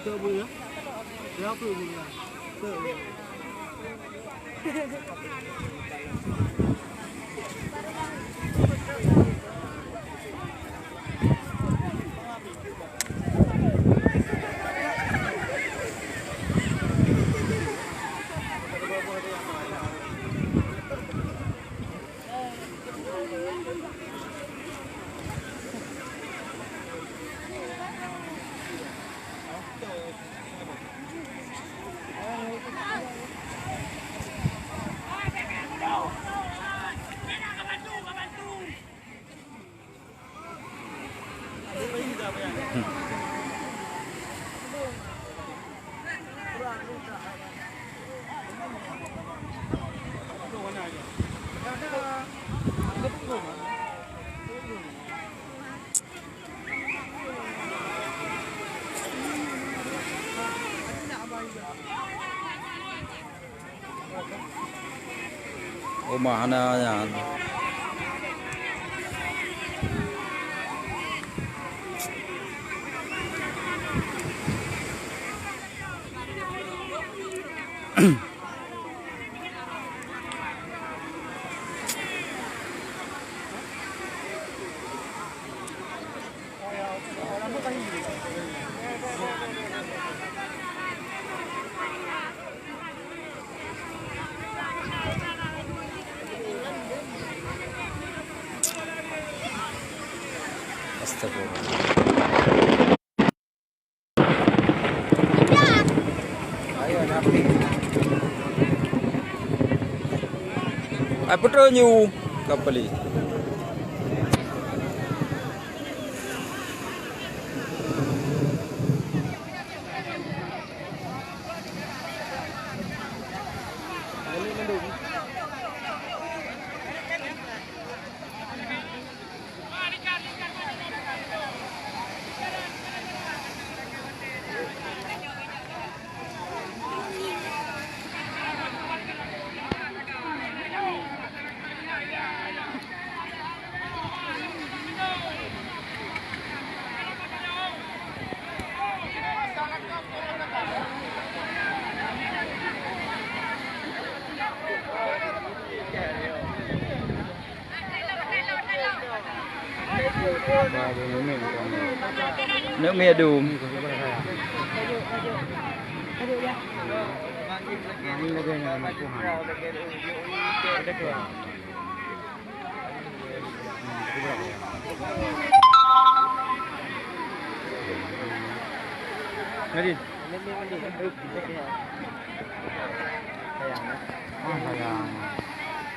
Tơ bự á. Đéo bự bự à. Tơ bự. Rumah ya. Astagfirullah. Apa tu new kapali? Nước mía đùm. Nadi.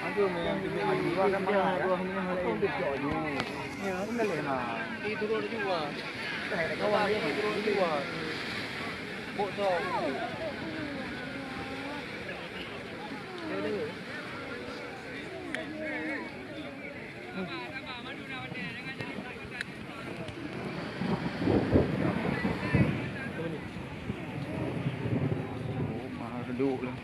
Aduh, yang dua kan dua ini dicoknya. Ya, enggak lena. Itu dua. Kawan dia itu dua. Botol. Mahal reduk lah.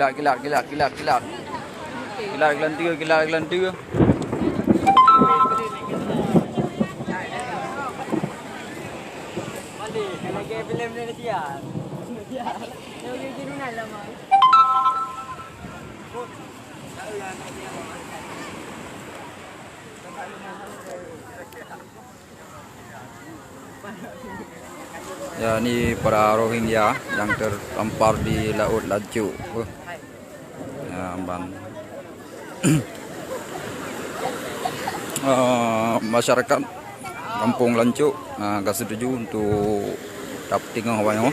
Kilat kilat kilat kilat kilat. Kilat gelantir kilat gelantir. Balik lagi film ni dia. Dia. Dia pergi dunia lama. Ya, ini para Rohingya yang terdampar di Laut Laju. Ya, masyarakat Kampung Lancu gak setuju untuk dapting hawanya.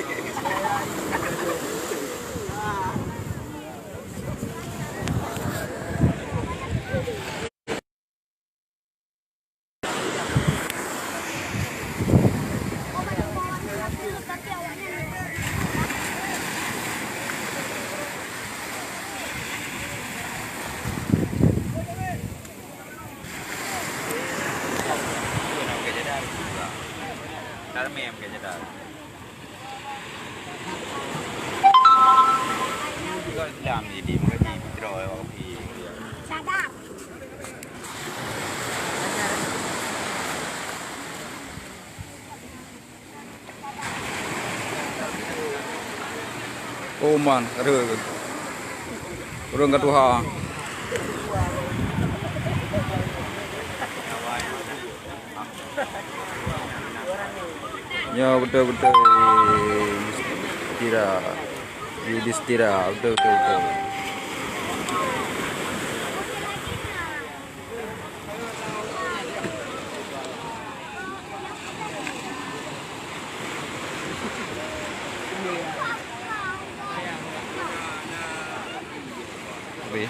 Mem kayaknya dah. Juga dalam jadi mungkin draw kopi. Sadap. Oman, urang katuha. Ya betul-betul Yudhistira betul. Oke.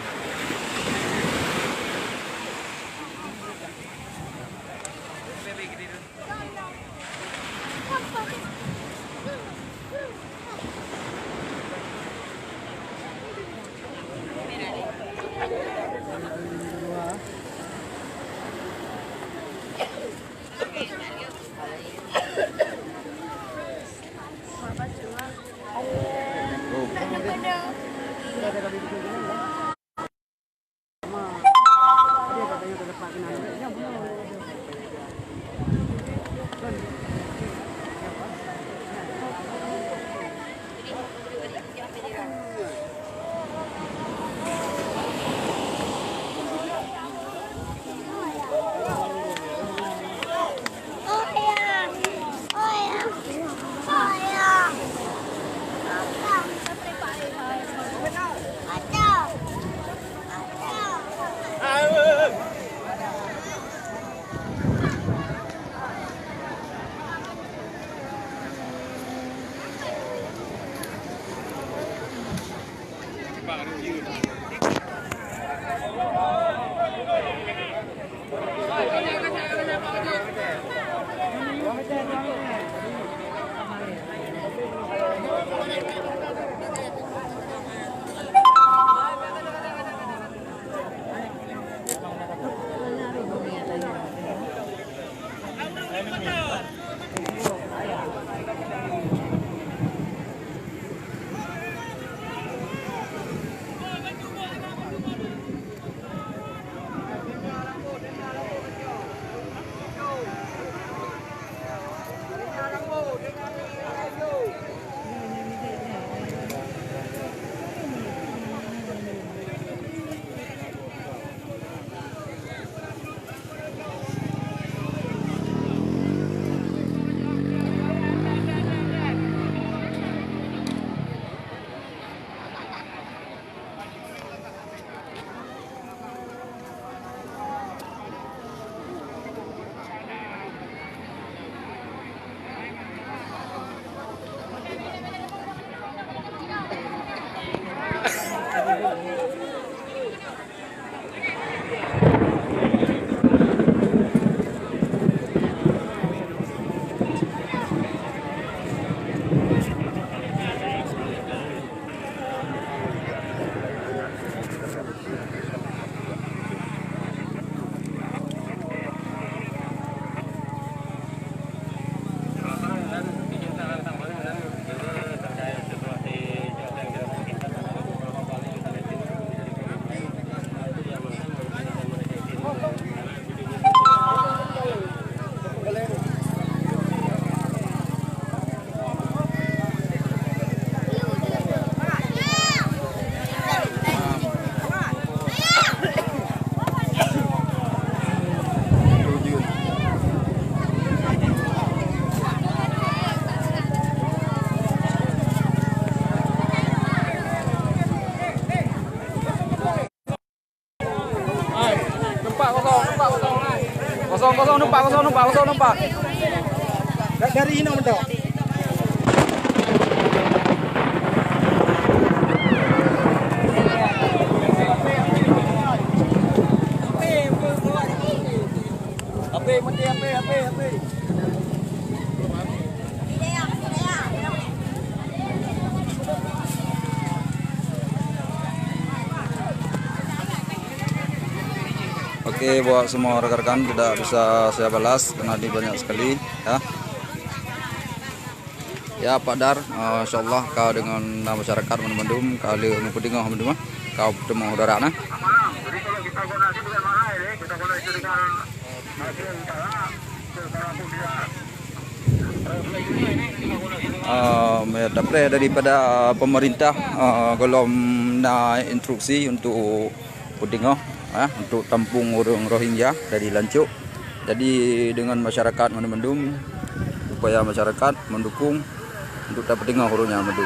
Kosong numpak. Dari ini mentok. Oke, buat semua rekan-rekan tidak bisa saya balas karena di banyak sekali ya. Ya Pak Dar, insyaallah kau dengan masyarakat mendum kali mengkuding mendum kau bertemu saudara nah. Jadi kalau kita koordinasi dengan mana ini, kita koordinasi dengan hasil dapat daripada pemerintah belum na instruksi untuk Pudingo untuk tampung orang Rohingya dari Lancuk. Jadi dengan masyarakat mendum supaya masyarakat mendukung untuk dapat dengar hurufnya mendum.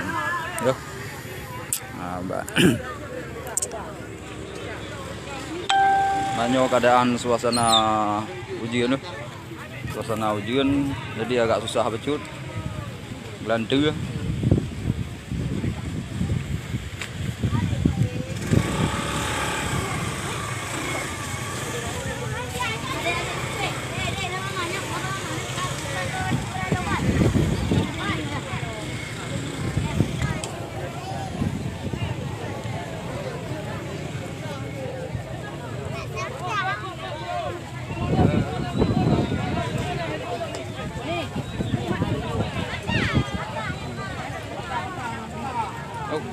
Ya. Banyak keadaan suasana ujian tuh. Suasana ujian jadi agak susah becut. Belantu.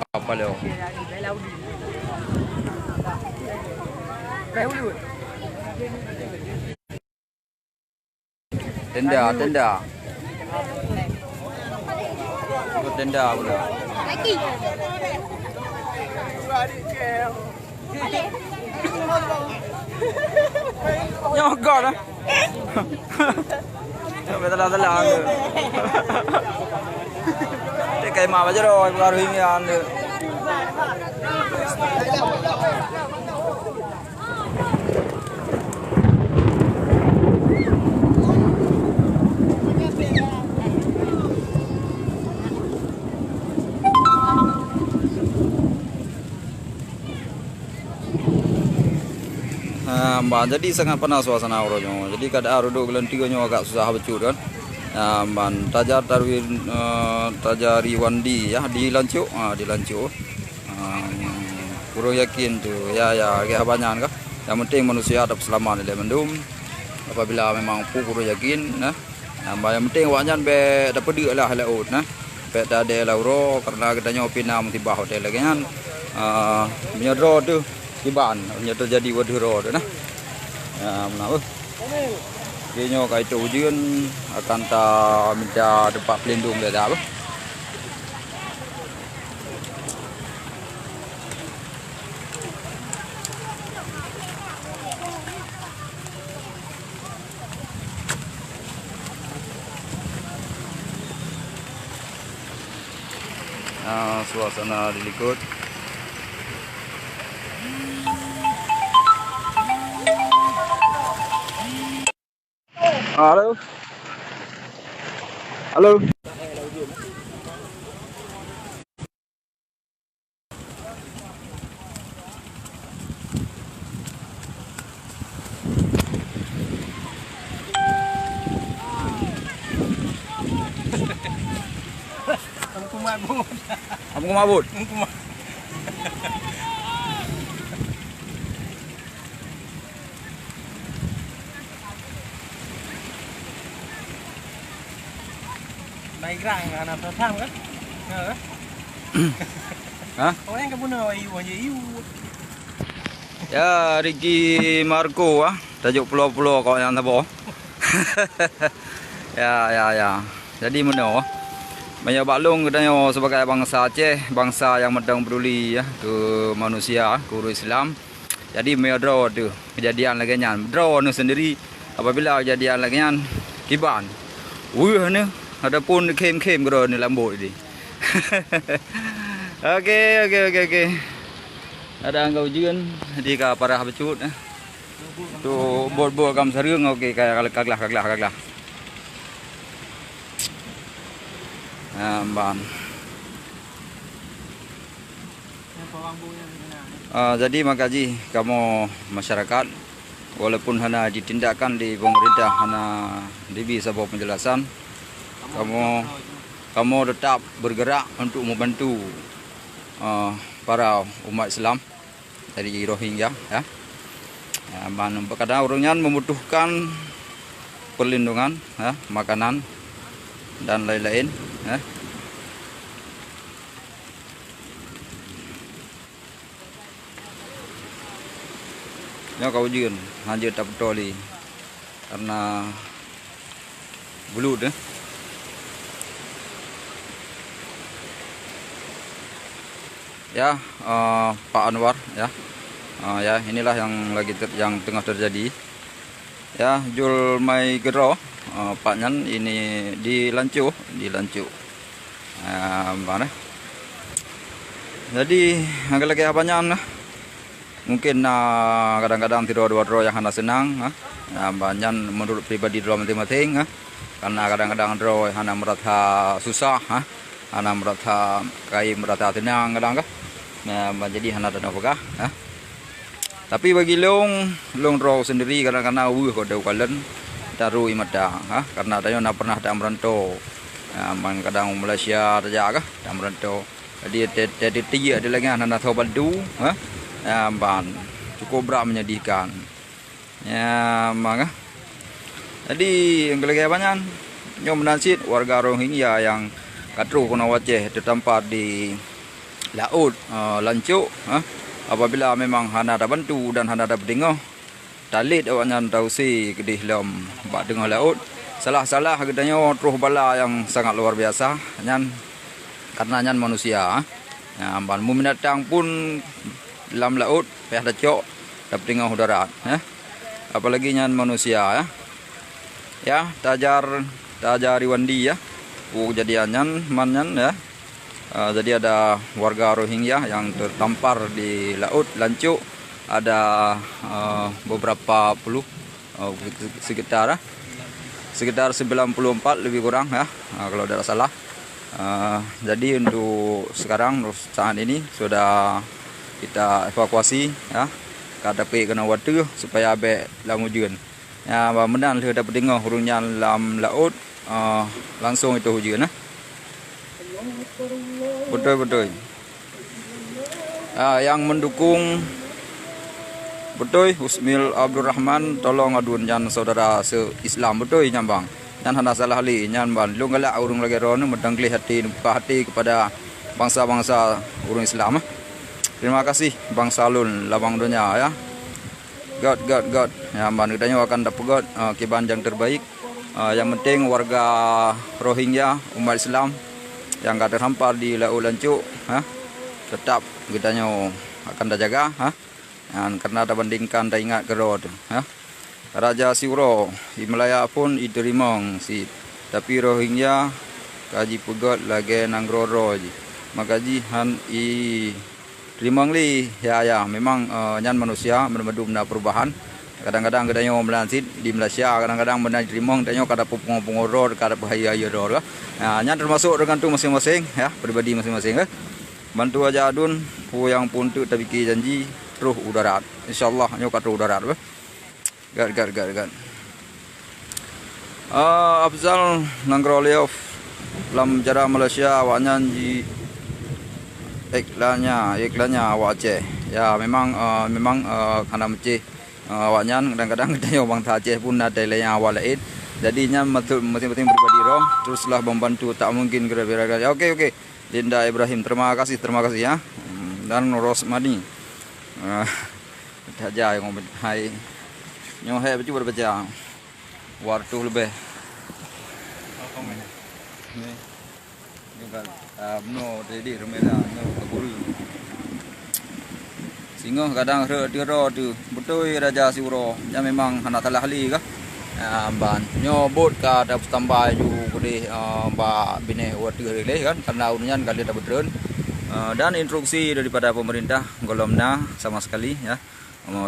Apa leo? Tenda. Tenda pula. Lagi. Nyogok lah. Sampai telah. Cái cây màu chứ rồi, vào hình ăn được. Mbak, jadi sangat panas suasana orangnya. Jadi kada arudo gelantiganya agak susah becut kan. Man tajari wandi ya di Lancuk, kurang yakin tuh ya kayak banyak kan. Yang penting manusia tetap selamat di mendum. Apabila memang kurang yakin, nah, yang penting wajan be dapat duit lah laut, nah, be ada lauro karena katanya opina mutibah hotel lagi kan, menyodro tuh kiban, terjadi waduro tuh, nah, menau. Kayaknya kayak itu ujian akan tak minta tempat pelindung dia dah. Suasana di Likut. Halo. Kamu mabut. Naik rang anak pertama kan? Hah? Orang yang kamu aja iu. Ya, Ricky Marco tajuk pulau-pulau kau yang tabo. ya. Jadi mana? Banyak baklung katanya sebagai bangsa Aceh, bangsa yang medang peduli ya ke manusia, ke urus Islam. Jadi draw tu kejadian lagi nyan. Draw nu sendiri apabila kejadian lagi nyan kiban. Ni ada pun kem ke ni lambut ni. Okey. Ada angka ujian di ka para becut Tu bot-bot kam sarung okey kaglah. Ban. Jadi makaji kamu masyarakat walaupun hanya ditindakan di pemerintah hanya diberi sebuah penjelasan kamu tetap bergerak untuk membantu para umat Islam dari Rohingya ya. Kadang orangnya membutuhkan perlindungan ya, makanan dan lain-lain ya. Kau jin hanya tak betul karena belut ya. Pak Anwar ya. Ya inilah yang yang tengah terjadi ya. Jul mai gero Pak Nyan ini dilancu mana jadi agak lagi apanya mungkin kadang-kadang tidak dua yang hanya senang banyak menurut pribadi dua masing-masing karena kadang-kadang dua hanya merasa susah hanya merasa merasa tenang kadang jadi hanya ada apa tapi bagi long draw sendiri kadang-kadang kau dah kalen taruh imada karena ada pernah tak merantau kadang Malaysia saja tak merantau jadi tiga ada lagi anak tahu baldu ban cukup berat menyedihkan ya maka jadi yang lagi banyak nyom nasib warga Rohingya yang katru kena wajah terdampar di laut Lancuk apabila memang hana ada bantu dan hana ada berdengah talit awaknya tausi ke di dalam bak tengah laut salah-salah gedanya terus bala yang sangat luar biasa nyan karena nyan manusia ban binatang pun dalam laut payah dacok dapat tengah darat apalagi nyan manusia ya tajar Wandi ya kejadiannya manyan ya. Jadi ada warga Rohingya yang tertampar di laut Lancuk ada beberapa puluh sekitar 94 lebih kurang ya kalau tidak salah. Jadi untuk sekarang saat ini sudah kita evakuasi ya kadapi kena waktu supaya abek langujuan ya menan sudah dapat dengar hurungnya dalam laut langsung itu hujan betul yang mendukung betul Husmil Abdul Rahman tolong aduan jan saudara se-Islam betul nyambang dan hana salah li nyan ban lu galak urung lagi ron mendangli hati buka hati kepada bangsa-bangsa urung Islam. Terima kasih Bang Salun Labang Dunia ya. God ya ban katanya akan dapat God kebanjang terbaik. Yang penting warga Rohingya umat Islam yang gak terhampar di Laut Lancuk tetap katanya akan dijaga dan karena ada bandingkan dah ingat kerod Raja Siwro Himalaya pun diterima si tapi Rohingya kaji pegot lagi nangroro makaji han terima li ya memang nyan manusia bermadu benda perubahan kadang-kadang katanya melansit di Malaysia kadang-kadang benda diterima katanya kada pengoror kada bahaya dor nyan termasuk dengan tu masing-masing ya pribadi masing-masing bantu aja adun yang pun tu tapi janji ruh udarat insyaallah nyokat ruh udarat gad Afzal Nangroliov dalam jara Malaysia awaknya di iklannya awak Aceh ya memang karena Aceh awaknya kadang-kadang katanya orang Aceh pun ada lainnya awak lain jadinya masing-masing pribadi roh teruslah membantu tak mungkin kira-kira oke Linda Ibrahim terima kasih ya dan Rosmani saja yang hai nyohe betul berbaca waktu lebih ni juga no jadi remela no kabul singo kadang tiro tu betul Raja Siwro yang memang anak telah ahli kah ban nyobot ka ada tambah ju kudi ba bine waktu relay kan karena unyan kali dapat drone dan instruksi daripada pemerintah golomna sama sekali ya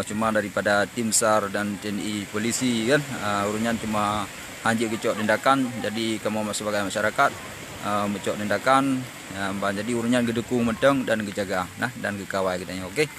cuma daripada tim SAR dan TNI polisi kan urunyan cuma hanya kecok tindakan. Jadi kamu sebagai masyarakat mencok tindakan jadi urunyan gedukung medeng dan kejaga nah dan kekawai kita okey.